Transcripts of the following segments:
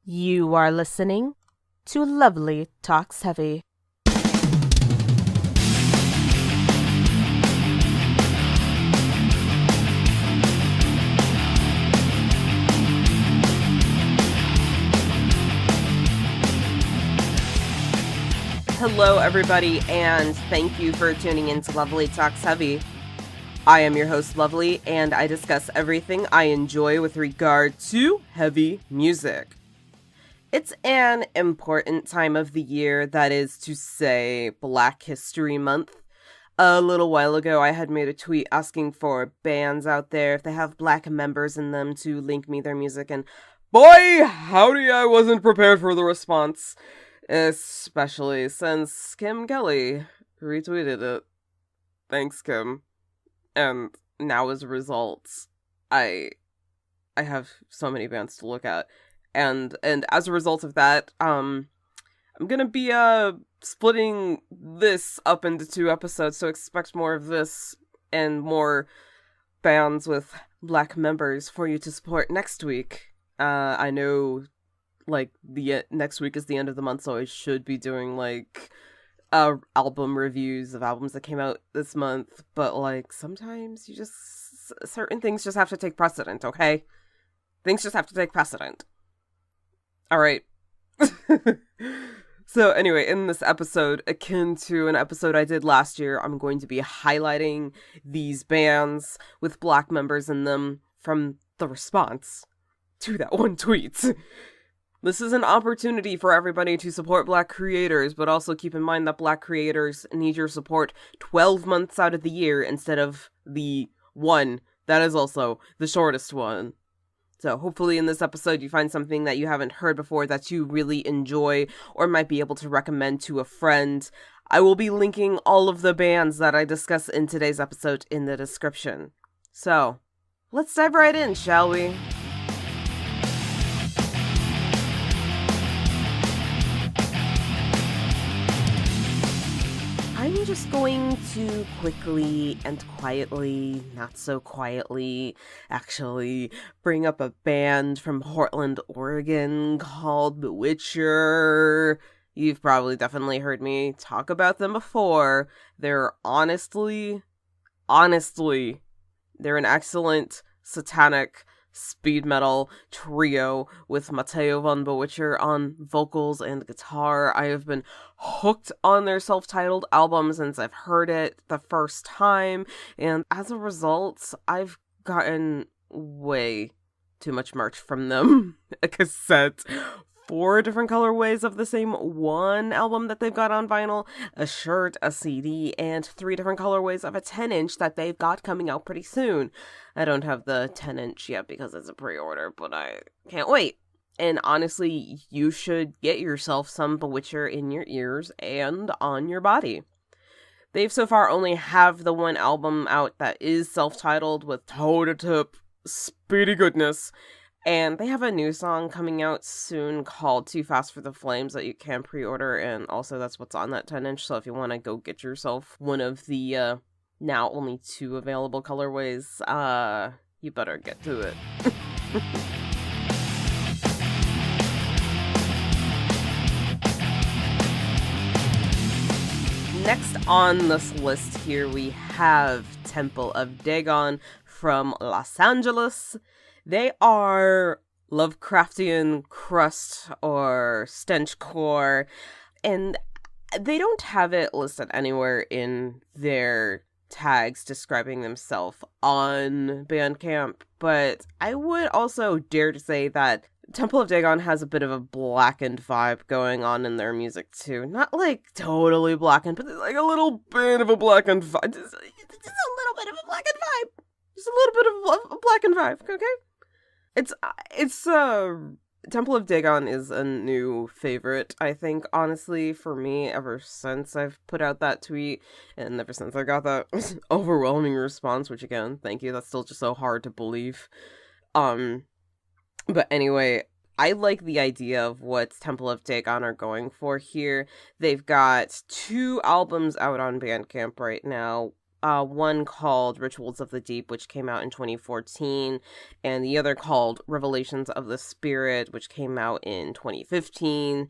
You are listening to Lovely Talks Heavy. Hello, everybody, and thank you for tuning in to Lovely Talks Heavy. I am your host, Lovely, and I discuss everything I enjoy with regard to heavy music. It's an important time of the year, that is to say, Black History Month. A little while ago, I had made a tweet asking for bands out there, if they have black members in them, to link me their music, and boy, howdy, I wasn't prepared for the response. Especially since Kim Kelly retweeted it. Thanks, Kim. And now as a result, I have so many bands to look at. And as a result of that, I'm gonna be splitting this up into 2 episodes, so expect more of this and more bands with black members for you to support next week. I know, like, the next week is the end of the month, so I should be doing, like, album reviews of albums that came out this month, but, like, sometimes certain things just have to take precedent, okay? Things just have to take precedent. Alright. So anyway, in this episode, akin to an episode I did last year, I'm going to be highlighting these bands with black members in them from the response to that one tweet. This is an opportunity for everybody to support black creators, but also keep in mind that black creators need your support 12 months out of the year instead of the one that is also the shortest one. So hopefully in this episode you find something that you haven't heard before that you really enjoy or might be able to recommend to a friend. I will be linking all of the bands that I discuss in today's episode in the description. So, let's dive right in, shall we? I'm just going to quickly and quietly, not so quietly, actually, bring up a band from Portland, Oregon called Bewitcher. You've probably definitely heard me talk about them before. They're honestly, they're an excellent satanic speed metal trio with Matteo von Bewitcher on vocals and guitar. I have been hooked on their self-titled album since I've heard it the first time, and as a result, I've gotten way too much merch from them. A cassette, 4 different colorways of the same one album that they've got on vinyl, a shirt, a CD, and 3 different colorways of a 10-inch that they've got coming out pretty soon. I don't have the 10-inch yet because it's a pre-order, but I can't wait. And honestly, you should get yourself some Bewitcher in your ears and on your body. They've so far only have the one album out that is self-titled with toe-to-tip speedy goodness. And they have a new song coming out soon called Too Fast for the Flames that you can pre-order, and also that's what's on that 10-inch, so if you want to go get yourself one of the, now only 2 available colorways, you better get to it. Next on this list here, we have Temple of Dagon from Los Angeles. They are Lovecraftian crust or stenchcore, and they don't have it listed anywhere in their tags describing themselves on Bandcamp, but I would also dare to say that Temple of Dagon has a bit of a blackened vibe going on in their music too. Not like totally blackened, but like a little bit of a blackened vibe. Just a little bit of a blackened vibe. Just a little bit of a blackened vibe, okay? It's Temple of Dagon is a new favorite, I think, honestly, for me, ever since I've put out that tweet, and ever since I got that overwhelming response, which, again, thank you, that's still just so hard to believe. But anyway, I like the idea of what Temple of Dagon are going for here. They've got 2 albums out on Bandcamp right now. one called Rituals of the Deep, which came out in 2014, and the other called Revelations of the Spirit, which came out in 2015.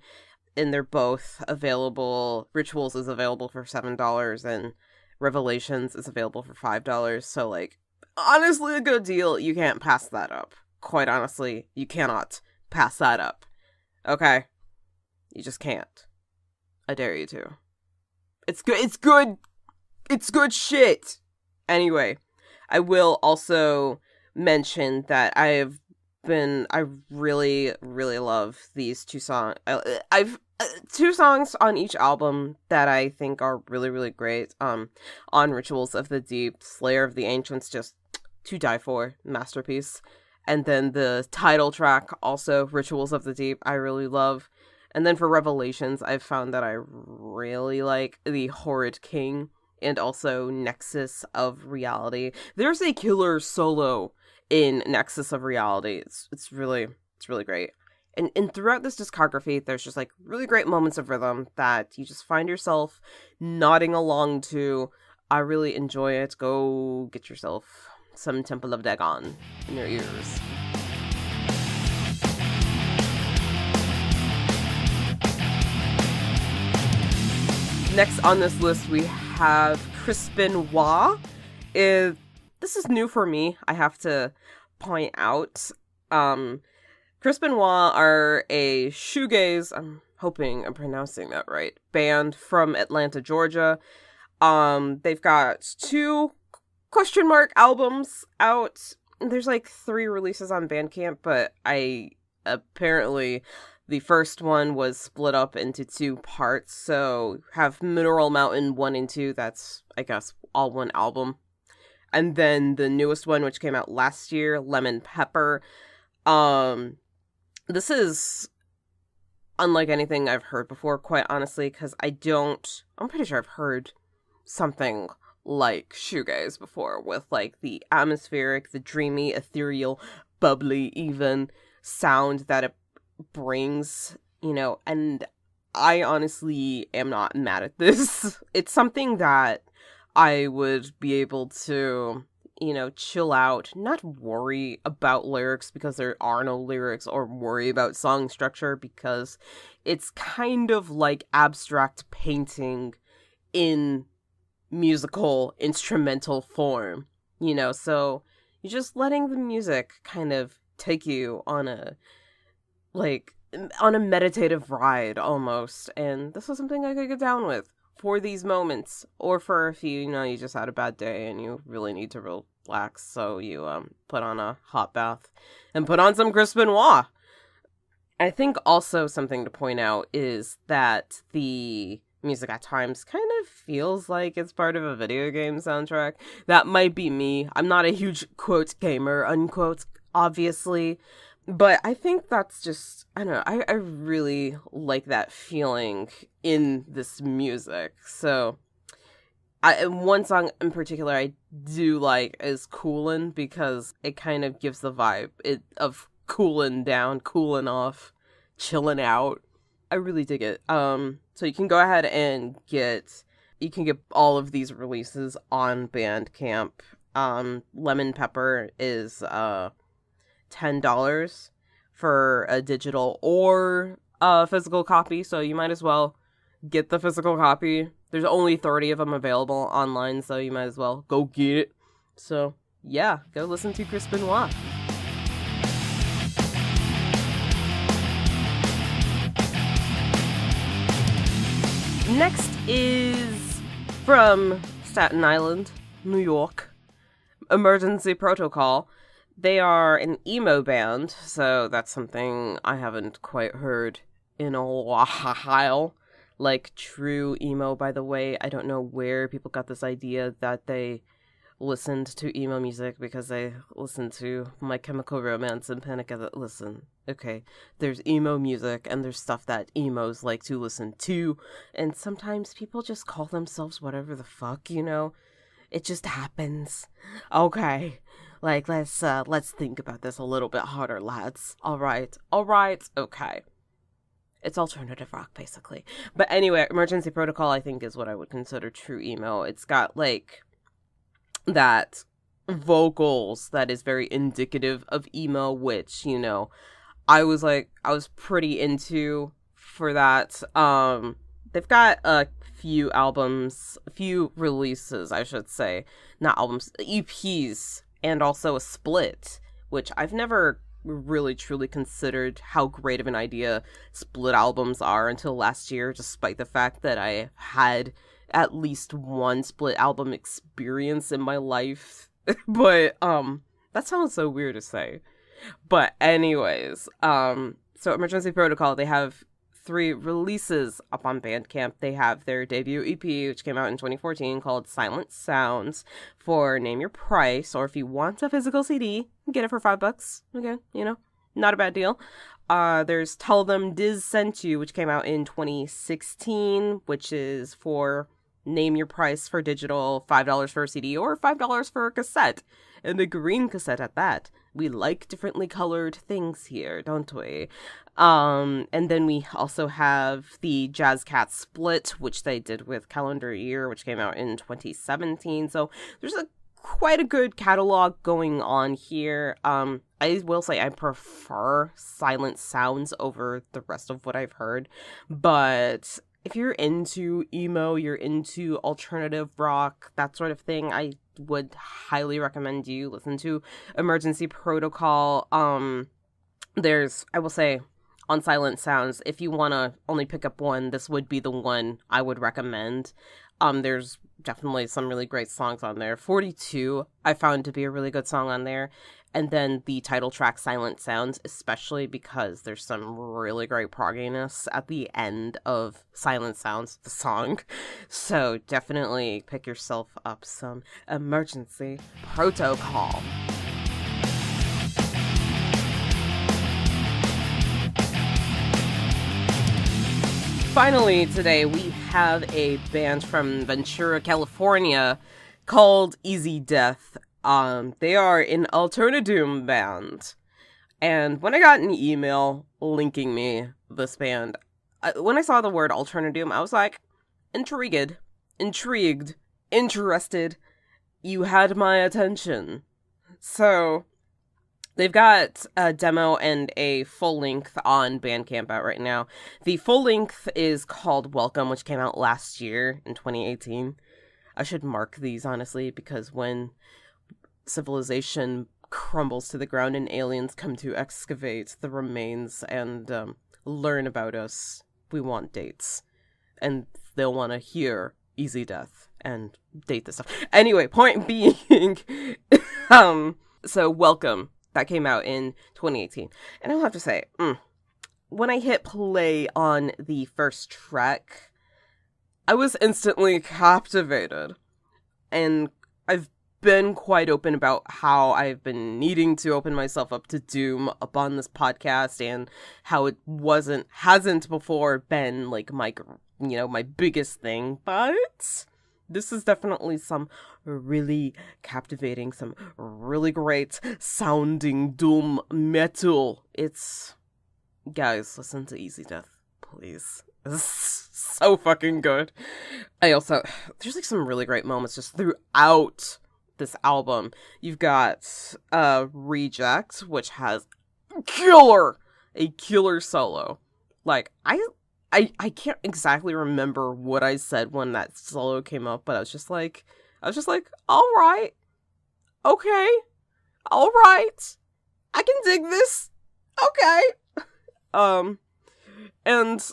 And they're both available. Rituals is available for $7, and Revelations is available for $5. So, like, honestly, a good deal. You can't pass that up. Quite honestly, you cannot pass that up. Okay? You just can't. I dare you to. It's good. It's good. It's good shit. Anyway, I will also mention that I really, really love these two songs. I've two songs on each album that I think are really, really great. On Rituals of the Deep, Slayer of the Ancients, just to die for, masterpiece. And then the title track, also Rituals of the Deep, I really love. And then for Revelations, I've found that I really like the Horrid King and also Nexus of Reality. There's a killer solo in Nexus of Reality. It's really great. And throughout this discography, there's just like really great moments of rhythm that you just find yourself nodding along to. I really enjoy it. Go get yourself some Temple of Dagon in your ears. Next on this list, we have Crispin Wah. This is new for me, I have to point out. Crispin Wah are a shoegaze, I'm hoping I'm pronouncing that right, band from Atlanta, Georgia. They've got 2 question mark albums out. There's like 3 releases on Bandcamp, but apparently the first one was split up into 2 parts, so have Mineral Mountain 1 and 2, that's, I guess, all one album. And then the newest one, which came out last year, Lemon Pepper. This is unlike anything I've heard before, quite honestly, because I'm pretty sure I've heard something like shoegaze before, with like the atmospheric, the dreamy, ethereal, bubbly even sound that it brings, and I honestly am not mad at this. It's something that I would be able to, chill out, not worry about lyrics because there are no lyrics, or worry about song structure because it's kind of like abstract painting in musical instrumental form, so you're just letting the music kind of take you on a meditative ride almost, and this is something I could get down with for these moments, or for if you just had a bad day and you really need to relax, so you put on a hot bath and put on some Crispin Wah. I think also something to point out is that the music at times kind of feels like it's part of a video game soundtrack. That might be me. I'm not a huge quote gamer, unquote, obviously, but I think that's just, I don't know, I really like that feeling in this music. So, one song in particular I do like is Coolin', because it kind of gives the vibe of cooling down, cooling off, chilling out. I really dig it. So you can go ahead and get all of these releases on Bandcamp. Lemon Pepper is $10 for a digital or a physical copy, so you might as well get the physical copy. There's only 30 of them available online, so you might as well go get it. So yeah, go listen to Crispin Wah. Next is from Staten Island, New York, Emergency Protocol. They are an emo band, so that's something I haven't quite heard in a while. Like true emo, by the way. I don't know where people got this idea that they listened to emo music, because they listened to My Chemical Romance and Panic at the... Listen, okay, there's emo music, and there's stuff that emos like to listen to, and sometimes people just call themselves whatever the fuck, It just happens. Okay, like, let's think about this a little bit harder, lads. Alright, okay. It's alternative rock, basically. But anyway, Emergency Protocol, I think, is what I would consider true emo. It's got, like, that vocals that is very indicative of emo, which, you know, I was pretty into for that. They've got a few releases, I should say, not albums, EPs, and also a split, which I've never really truly considered how great of an idea split albums are until last year, despite the fact that I had at least one split album experience in my life. But that sounds so weird to say. But anyways, so Emergency Protocol, they have 3 releases up on Bandcamp. They have their debut EP, which came out in 2014, called Silent Sounds, for Name Your Price, or if you want a physical CD, get it for $5. Okay, you know, not a bad deal. There's Tell Them Diz Sent You, which came out in 2016, which is for Name Your Price for digital, $5 for a CD, or $5 for a cassette, and a green cassette at that. We like differently colored things here, don't we? And then we also have the Jazz Cat split, which they did with Calendar Year, which came out in 2017. So there's quite a good catalog going on here. I will say I prefer Silent Sounds over the rest of what I've heard, but if you're into emo, you're into alternative rock, that sort of thing, I would highly recommend you listen to Emergency Protocol. I will say, on Silent Sounds, if you want to only pick up one, this would be the one I would recommend. There's definitely some really great songs on there. 42, I found to be a really good song on there. And then the title track, Silent Sounds, especially because there's some really great progginess at the end of Silent Sounds, the song. So definitely pick yourself up some Emergency Protocol. Finally, today we have a band from Ventura, California called Easy Death. They are an alternadoom band. And when I got an email linking me this band, when I saw the word alternadoom, I was like, intrigued, interested. You had my attention. So they've got a demo and a full length on Bandcamp out right now. The full length is called Welcome, which came out last year in 2018. I should mark these, honestly, because when civilization crumbles to the ground and aliens come to excavate the remains and learn about us, we want dates. And they'll want to hear Easy Death and date this stuff. Anyway, point being, so Welcome. That came out in 2018. And I'll have to say, when I hit play on the first track, I was instantly captivated. And I've been quite open about how I've been needing to open myself up to Doom up on this podcast, and how it hasn't before been like my biggest thing, but this is definitely some really captivating, some really great sounding doom metal. Guys, listen to Easy Death, please. This is so fucking good. There's like some really great moments just throughout this album. You've got Reject, which has a killer solo. Like, I can't exactly remember what I said when that solo came up, but I was just like, all right, okay, all right, I can dig this, okay. And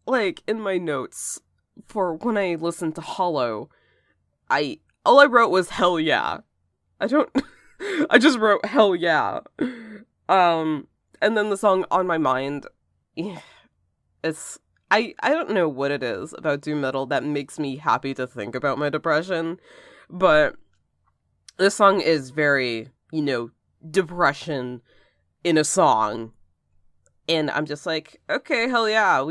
like in my notes for when I listened to Hollow, all I wrote was hell yeah. I just wrote hell yeah. And then the song On My Mind, I don't know what it is about doom metal that makes me happy to think about my depression, but this song is very, depression in a song. And I'm just like, okay, hell yeah,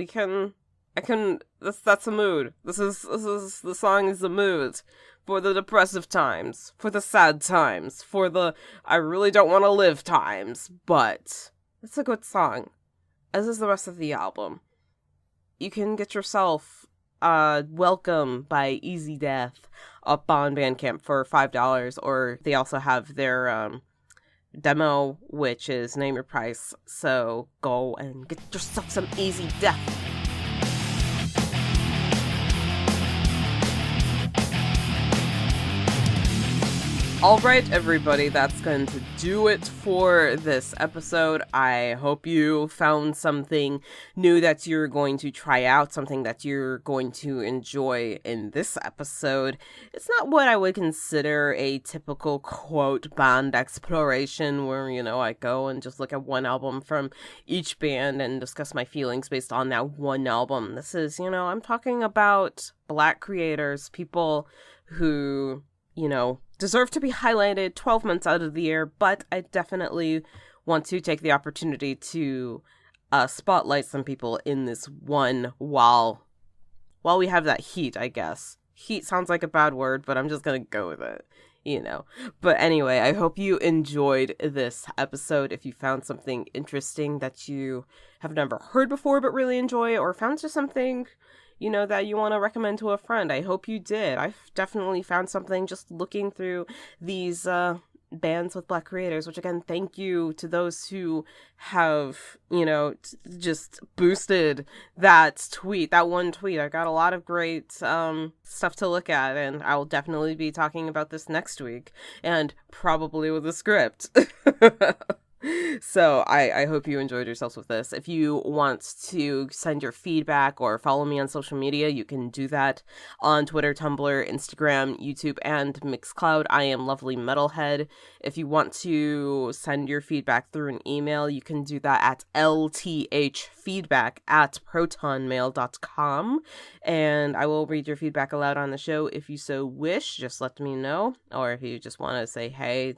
that's a mood. The song is the mood for the depressive times, for the sad times, for the I really don't want to live times, but it's a good song, as is the rest of the album. You can get yourself Welcome by Easy Death up on Bandcamp for $5, or they also have their demo, which is Name Your Price. So go and get yourself some Easy Death. All right, everybody, that's going to do it for this episode. I hope you found something new that you're going to try out, something that you're going to enjoy in this episode. It's not what I would consider a typical, quote, band exploration where, I go and just look at one album from each band and discuss my feelings based on that one album. This is, I'm talking about Black creators, people who, deserve to be highlighted 12 months out of the year, but I definitely want to take the opportunity to spotlight some people in this one while we have that heat, I guess. Heat sounds like a bad word, but I'm just gonna go with it, But anyway, I hope you enjoyed this episode. If you found something interesting that you have never heard before but really enjoy, or found just something that you want to recommend to a friend, I hope you did. I've definitely found something just looking through these bands with Black creators, which again, thank you to those who have, just boosted that one tweet. I got a lot of great stuff to look at, and I will definitely be talking about this next week, and probably with a script. So I hope you enjoyed yourselves with this. If you want to send your feedback or follow me on social media, you can do that on Twitter, Tumblr, Instagram, YouTube, and Mixcloud. I am Lovely Metalhead. If you want to send your feedback through an email, you can do that at lthfeedback@protonmail.com. And I will read your feedback aloud on the show if you so wish. Just let me know. Or if you just want to say, hey,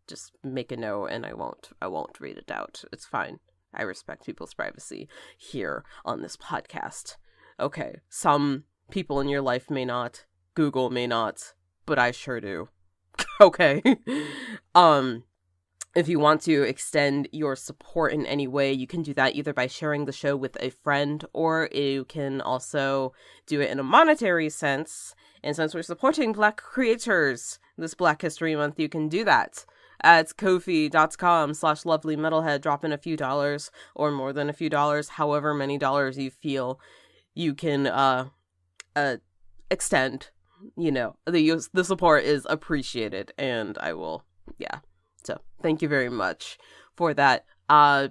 just make a note and I won't read it out. It's fine. I respect people's privacy here on this podcast. Okay, some people in your life may not, Google may not, but I sure do. Okay. If you want to extend your support in any way, you can do that either by sharing the show with a friend, or you can also do it in a monetary sense. And since we're supporting Black creators this Black History Month, you can do that at ko-fi.com/lovelymetalhead. Drop in a few dollars or more than a few dollars, however many dollars you feel you can extend. The support is appreciated, and I will, So thank you very much for that.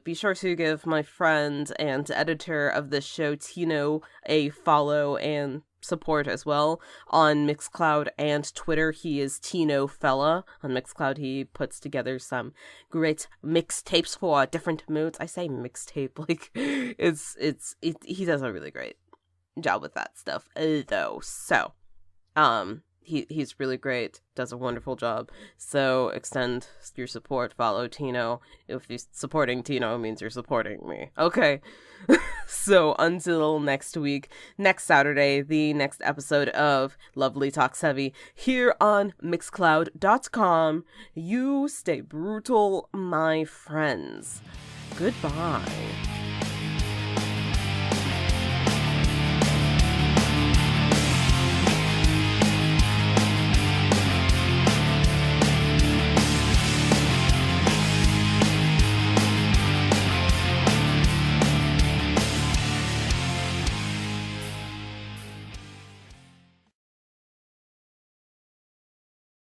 Be sure to give my friend and editor of this show, Tino, a follow and support as well on Mixcloud and Twitter. He is Tino Fella. On Mixcloud, he puts together some great mixtapes for different moods. I say mixtape like he does a really great job with that stuff though. So he's really great, does a wonderful job. So extend your support, follow Tino. If you're supporting Tino, it means you're supporting me. Okay. So until next week, next Saturday, the next episode of Lovely Talks Heavy here on Mixcloud.com, you stay brutal, my friends. Goodbye.